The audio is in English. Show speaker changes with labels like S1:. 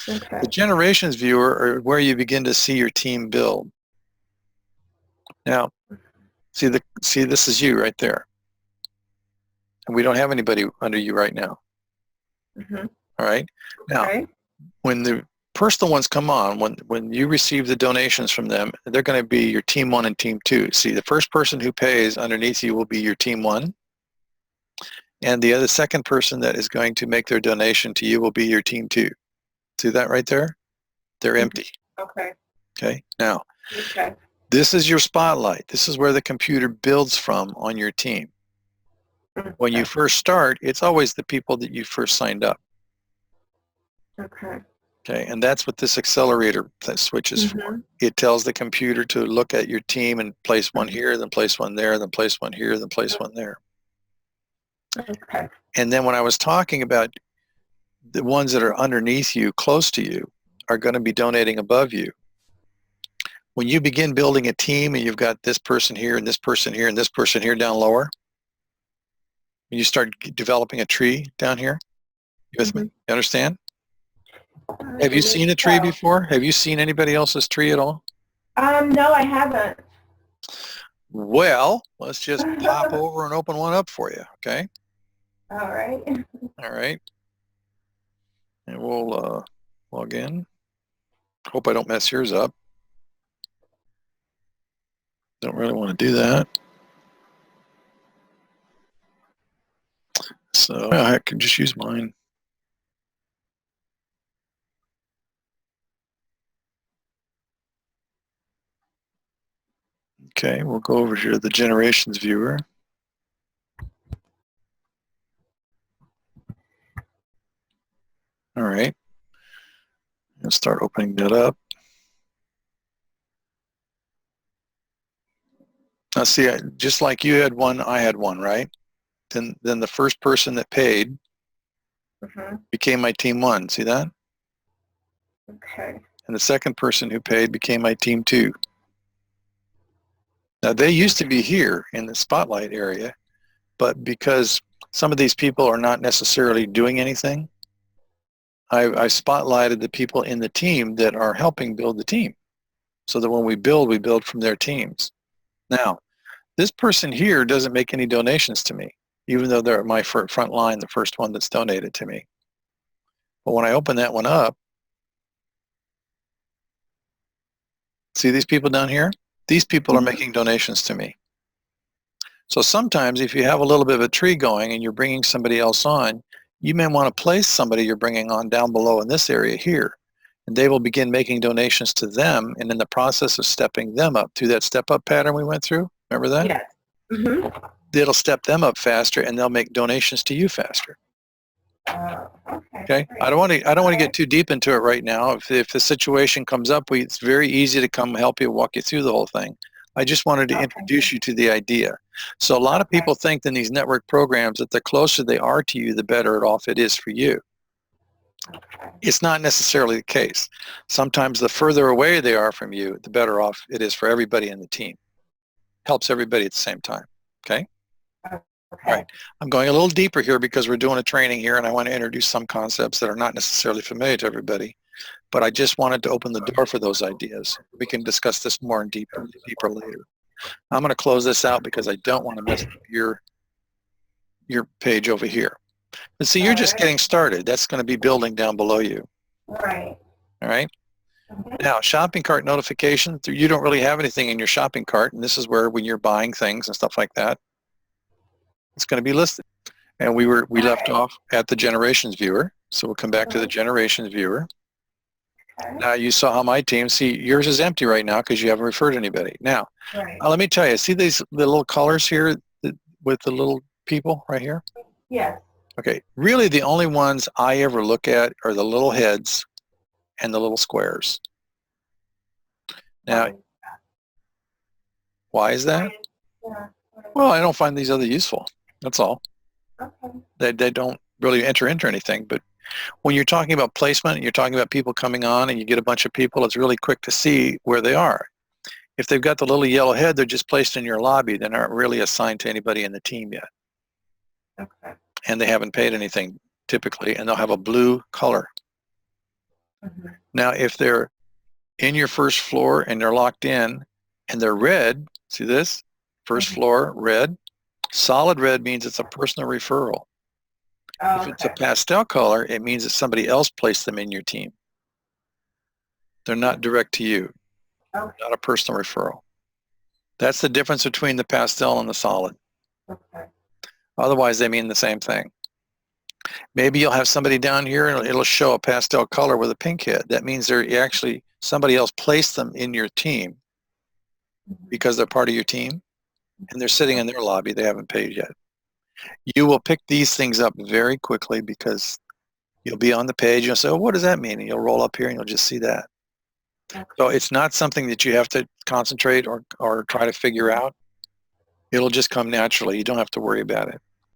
S1: Okay.
S2: The generations viewer are where you begin to see your team build. Now, see this is you right there. And we don't have anybody under you right now.
S1: Mm-hmm.
S2: All right. Now,
S1: Okay.
S2: when the personal ones come on, when you receive the donations from them, they're going to be your team 1 and team 2. See, the first person who pays underneath you will be your team 1, and the other second person that is going to make their donation to you will be your team 2. See that right there? They're empty.
S1: Okay.
S2: Okay. Now,
S1: Okay.
S2: this is your spotlight. This is where the computer builds from on your team. When you
S1: Okay.
S2: first start, it's always the people that you first signed up.
S1: Okay.
S2: Okay, and that's what this accelerator switch is for.
S1: Mm-hmm.
S2: It tells the computer to look at your team and place one here, then place one there, then place one here, then place one there.
S1: Okay.
S2: And then when I was talking about the ones that are underneath you, close to you, are going to be donating above you. When you begin building a team and you've got this person here and this person here and this person here down lower, when you start developing a tree down here, you with me?
S1: Mm-hmm.
S2: You understand?
S1: I
S2: Have you
S1: believe
S2: seen a tree
S1: so.
S2: before? Have you seen anybody else's tree at all?
S1: No, I haven't.
S2: Well, let's just pop over and open one up for you, okay?
S1: All right.
S2: All right. And we'll log in. Hope I don't mess yours up. Don't really want to do that. So I can just use mine. Okay, we'll go over here to the generations viewer. All right. And start opening that up. Now see, just like you had one, I had one, right? Then the first person that paid
S1: Mm-hmm.
S2: became my team 1. See that?
S1: Okay.
S2: And the second person who paid became my team 2. Now they used to be here in the spotlight area, but because some of these people are not necessarily doing anything, I spotlighted the people in the team that are helping build the team, so that when we build from their teams. Now, this person here doesn't make any donations to me, even though they're at my front line, the first one that's donated to me. But when I open that one up, see these people down here? These people are making donations to me. So sometimes if you have a little bit of a tree going and you're bringing somebody else on, you may want to place somebody you're bringing on down below in this area here. And they will begin making donations to them, and in the process of stepping them up through that step up pattern we went through, remember that?
S1: Yes. Mm-hmm.
S2: It'll step them up faster and they'll make donations to you faster.
S1: Okay.
S2: Okay. I don't want to get too deep into it right now. If the situation comes up, it's very easy to come help you, walk you through the whole thing. I just wanted to introduce you to the idea. So a lot of people think in these network programs that the closer they are to you, the better off it is for you. It's not necessarily the case. Sometimes the further away they are from you, the better off it is for everybody in the team. Helps everybody at the same time. Okay? All right. I'm going a little deeper here because we're doing a training here and I want to introduce some concepts that are not necessarily familiar to everybody. But I just wanted to open the door for those ideas. We can discuss this more in deeper later. I'm going to close this out because I don't want to mess up your page over here. But see, you're just getting started. That's going to be building down below you.
S1: Right.
S2: All right. Now, shopping cart notification, you don't really have anything in your shopping cart. And this is where when you're buying things and stuff like that, it's going to be listed. And we left off at the generations viewer. So we'll come back to the generations viewer. Now you saw how my team, see yours is empty right now because you haven't referred anybody. Now, let me tell you, see the little colors here with the little people right here?
S1: Yes.
S2: Okay, really the only ones I ever look at are the little heads and the little squares. Now, why is that? Well, I don't find these other useful. That's all. They don't really enter into anything. But when you're talking about placement and you're talking about people coming on and you get a bunch of people, it's really quick to see where they are. If they've got the little yellow head, they're just placed in your lobby. They're not really assigned to anybody in the team yet.
S1: Okay.
S2: And they haven't paid anything typically, and they'll have a blue color.
S1: Mhm.
S2: Now, if they're in your first floor and they're locked in and they're red, see this? First
S1: Mhm.
S2: floor, red. Solid red means it's a personal referral. If it's a
S1: Okay.
S2: pastel color, it means that somebody else placed them in your team. They're not direct to you,
S1: Okay.
S2: not a personal referral. That's the difference between the pastel and the solid.
S1: Okay.
S2: Otherwise, they mean the same thing. Maybe you'll have somebody down here and it'll show a pastel color with a pink head. That means they're actually, somebody else placed them in your team
S1: Mhm.
S2: because they're part of your team and they're sitting in their lobby. They haven't paid yet. You will pick these things up very quickly because you'll be on the page. You'll say, oh, what does that mean? And you'll roll up here and you'll just see that.
S1: Okay.
S2: So it's not something that you have to concentrate or try to figure out. It'll just come naturally. You don't have to worry about it.